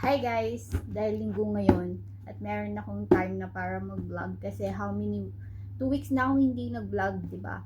Hi guys! Dahil linggo ngayon at meron akong time na para mag-vlog kasi 2 weeks na akong hindi nag-vlog, di ba?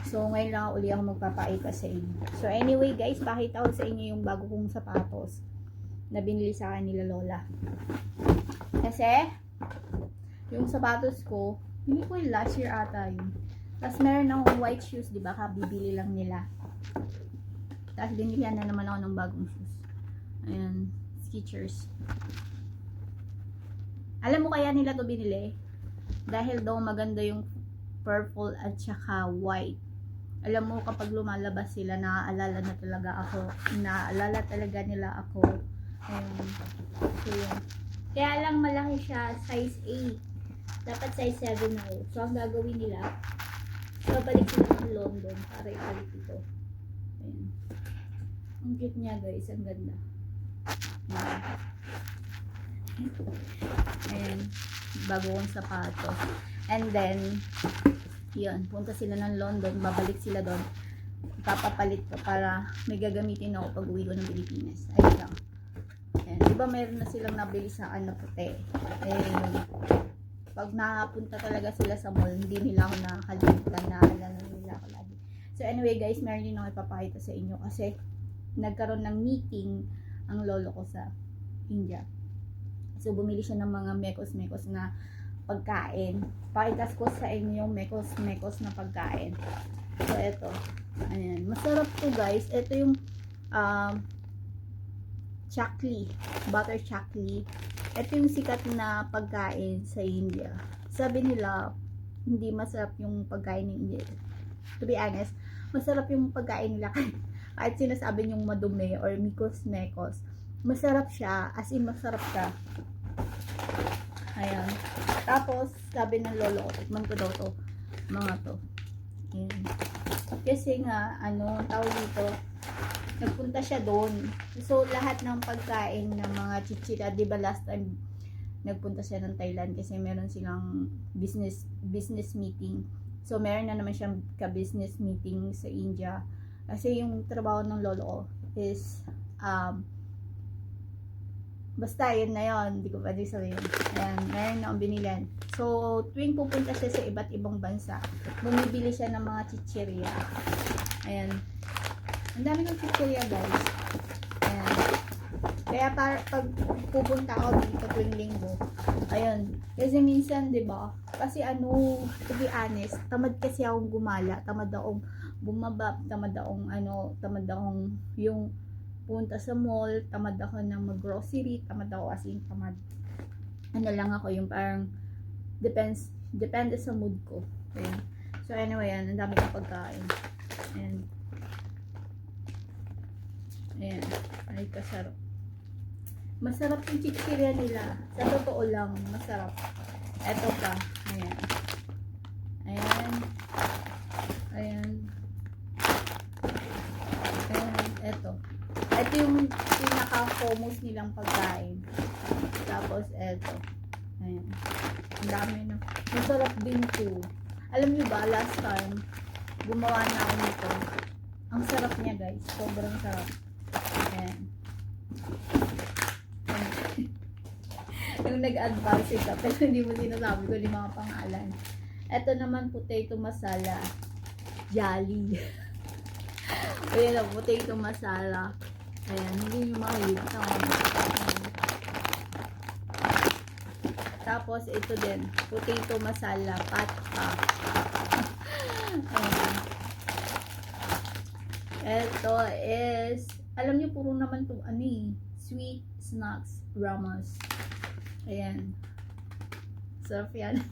So ngayon lang uli ako magpapakita sa inyo. So anyway guys, pakita ko sa inyo yung bago kong sapatos na binili sa akin nila Lola. Kasi yung sapatos ko, hindi ko yung last year ata yun. Tapos meron akong white shoes, di ba? Kabibili lang nila. Tapos binilihan na naman ako ng bagong shoes. Ayan. Skechers. Alam mo kaya nila to binili? Dahil daw maganda yung purple at saka white. Alam mo kapag lumalabas sila, naaalala na talaga ako. Naaalala talaga nila ako. Ayun. So yun. Kaya lang malaki siya, size 8. Dapat size 7 ako. So ang gagawin nila, babalik sila ng London para ipalit ito. Ayun. Ang cute niya guys, ang ganda. Ayan, bago kong sapatos. And then, yun, punta sila ng London, babalik sila doon. Papapalit ko para may gagamitin ako pag uwi ko ng Pilipinas. Ayun lang. Ayan, diba meron na silang nabili sa ano puti. Ayun, pag nakapunta talaga sila sa mall, hindi nila ako nakakalimutan, naalala nila ako lagi. So anyway guys, meron din ako ipapakita sa inyo kasi nagkaroon ng meeting ang lolo ko sa India. So bumili siya ng mga mekos-mekos na pagkain. Pakitas ko sa inyo yung mekos-mekos na pagkain. So eto, ayan, masarap to guys. Ito yung chakli, butter chakli. Ito yung sikat na pagkain sa India. Sabi nila hindi masarap yung pagkain ng India. To be honest, masarap yung pagkain nila kahit sinasabi niyong madumi or mikos-mekos, masarap siya, as in masarap siya. Ayan. Tapos, sabi ng lolo ko, tikman ko daw to, mga to. Ayan. Kasi nga, ano, tawag dito, nagpunta siya doon. So, lahat ng pagkain ng mga chichira, di ba last time, nagpunta siya ng Thailand kasi meron silang business meeting. So, meron na naman siyang ka-business meeting sa India. Kasi yung trabaho ng lolo ko is basta yun na yun, hindi ko pwede sabihin. Ayan, meron na akong binilihan. So tuwing pupunta siya sa iba't ibang bansa, bumibili siya ng mga chichirya. Ayan, ang dami ng chichirya guys. Ayan, kaya pag pupunta ako dito tuwing linggo, ayun, kasi minsan 'di ba, kasi ano, to be honest, tamad kasi akong gumala, tamad akong bumaba, tamad akong yung punta sa mall, tamad ako ng mag-grocery, tamad ako as in tamad. Ano lang ako, yung parang depende sa mood ko. Ayan. So anyway, yan, ang dami kong pagkain. Ayan, ay kasarap. Masarap yung chichirya nila. Sa totoo lang, masarap. Eto pa, ayan. Ayan. Ayan. Eto yung pinaka-famous nilang pagkain. Tapos eto, ayan, ang dami na. Masarap din to. Alam nyo ba, last time gumawa na ako nito. Ang sarap niya guys, sobrang sarap. Ayan. Yung nag-advance ito, pero hindi mo sinasabi ko yung mga pangalan. Eto naman, potato masala jolly. Ayan ang potato masala. Ayan, hindi nyo makikita. Tapos, ito din. Potato masala patka. Ayan. Ito is, alam nyo, puro naman to ano eh, sweet snacks ramas. Ayan. Sarap yan.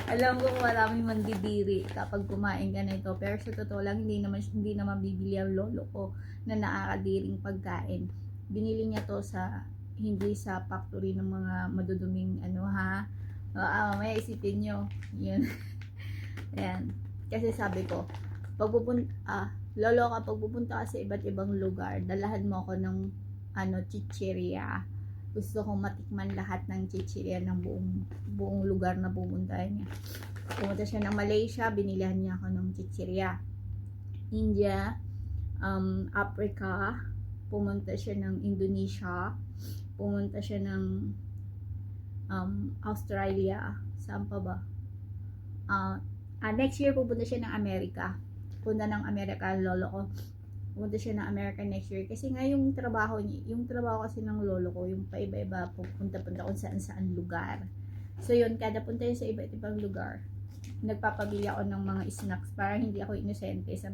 Alam ko maraming mandidiri kapag kumain ka nito, pero sa totoo lang hindi naman bibili ang lolo ko na nakakadiring pagkain. Binili niya to hindi sa factory ng mga maduduming ano ha. May isipin nyo. Yun. Ayan. Kasi sabi ko, lolo, kapag pupunta ka sa iba't ibang lugar, dalahan mo ako ng chichirya. Gusto kong matikman lahat ng chichirya ng buong lugar na pupuntahan niya. Pumunta siya ng Malaysia, binilihan niya ako ng chichirya. India, Africa, pumunta siya ng Indonesia, pumunta siya ng Australia, saan pa ba? Next year pupunta siya ng Amerika. Punta ng Amerika ang lolo ko. Pumunta siya ng America next year. Kasi nga yung trabaho niya, yung trabaho kasi ng lolo ko, yung paiba-iba, pupunta-punta kung saan-saan lugar. So yun, kada punta yun sa iba't ibang lugar, nagpapabili ako ng mga snacks para hindi ako inosente sa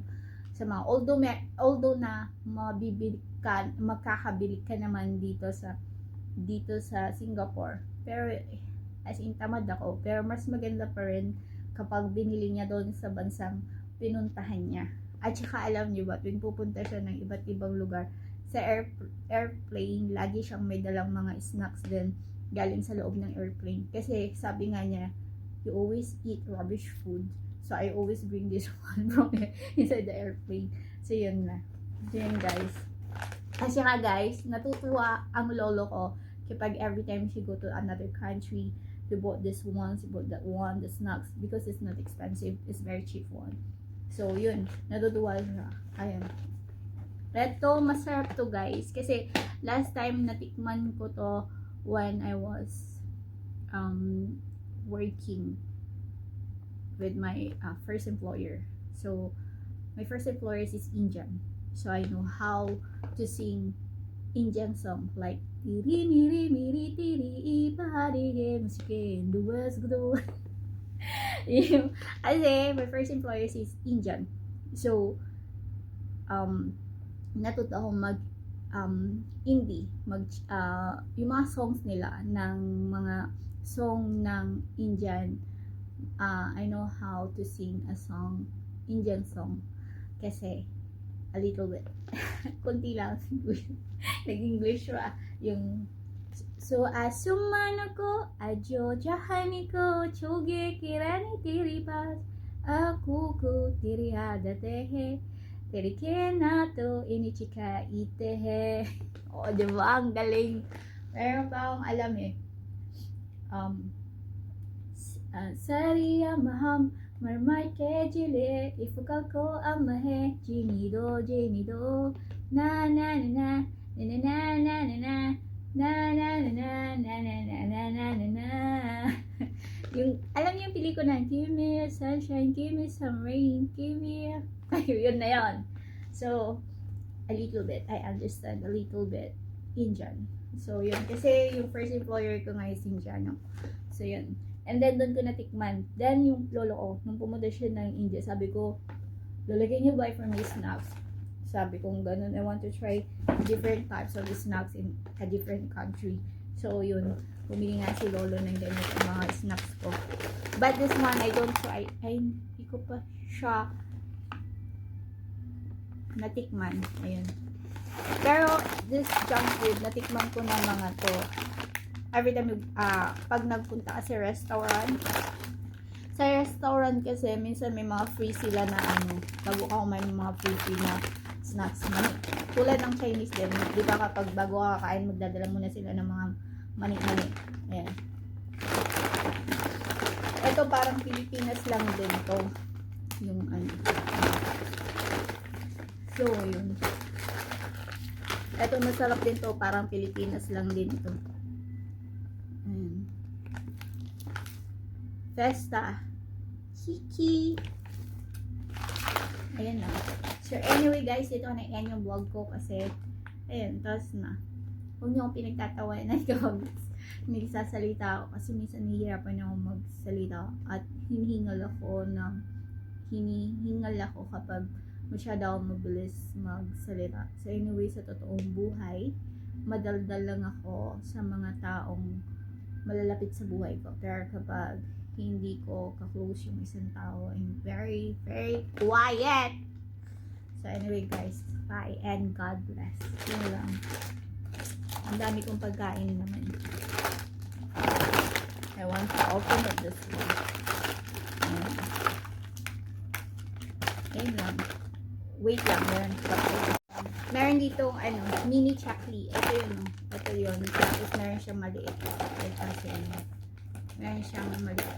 mga, although na makakabili ka naman dito sa Singapore. Pero as in tamad ako, pero mas maganda pa rin kapag binili niya doon sa bansang pinuntahan niya. At saka alam niyo ba, tuwing pupunta siya ng iba't ibang lugar, sa airplane, lagi siyang may dalang mga snacks din galing sa loob ng airplane. Kasi sabi nga niya, you always eat rubbish food. So I always bring this one from inside the airplane. So yun na. So yun guys. Kasi nga guys, natutuwa ang lolo ko kapag every time she go to another country, she bought this one, she bought that one, the snacks, because it's not expensive, it's very cheap one. So yun, natutuwa siya. Ayan. Ito, masarap to guys. Kasi last time natikman ko to when I was working with my first employer. So my first employer is Indian. So I know how to sing Indian song like tiri miri miri tiri iparige musikin duwas gudo. Kasi my first employer is Indian. So natuto akong mag indie, yung mga songs nila ng mga song ng Indian. I know how to sing a song, Indian song, kasi a little bit kunti lang nag-English pa yung so asumano ko ajo jahani ko choge kirani tiripas aku ko tirihada tehe terike nato inichika itehe. O diba ang galing, meron pa akong alam eh. Sariya maham marmai ke jile ifukal ko amahe jinido na na na na na na na na na na na na na na na na na. Yung alam niyo yung pelikula ng Give Me a Sunshine, Give Me Some Rain, Give Me a yun na yun. So a little bit, I understand a little bit Indian. So yun, kasi yung first employer ko nga is Indiano. So yun. And then doon ko natikman. Then yung lolo ko, nung pumunta siya ng India, sabi ko, Lola, can you buy for me snacks? Sabi ko ganun, I want to try different types of snacks in a different country. So yun, bumili nga si lolo ng ganito mga snacks ko. But this one, I don't try. Ay, hindi ko pa siya natikman. Ayun. Pero this junk food, natikman ko na mga to. Every time, pag nagpunta ka sa restaurant, kasi, minsan may mga free sila na bago ka kumain ng mga free na snacks. Tulad ng Chinese din, di ba kapag bago ka kakain, magdadala muna sila ng mga mani-mani. Ayan. Ito parang Pilipinas lang din to. Yung So, yun. Ito masarap din to, parang Pilipinas lang din ito. Festa Kiki. Ayan na. So anyway guys, ito na yan yung vlog ko kasi ayun, tapos na. Huwag niyo akong pinagtatawanan kapag nagsasalita ako kasi minsan nahihirapan ako magsalita at hinihingal ako kapag masyado ako mabilis magsalita. So anyway, sa totoong buhay, madaldal lang ako sa mga taong malalapit sa buhay ko. Pero kapag hindi ko ka-close yung isang tao, I'm very, very quiet. So anyway guys, bye and God bless. Yun lang. Ang dami kong pagkain naman. I want to open up this one. Ayun lang. Wait lang, meron dito mini chakli. Ito yun. Tapos meron siyang maliit. Ito kasi meron siyang maliit.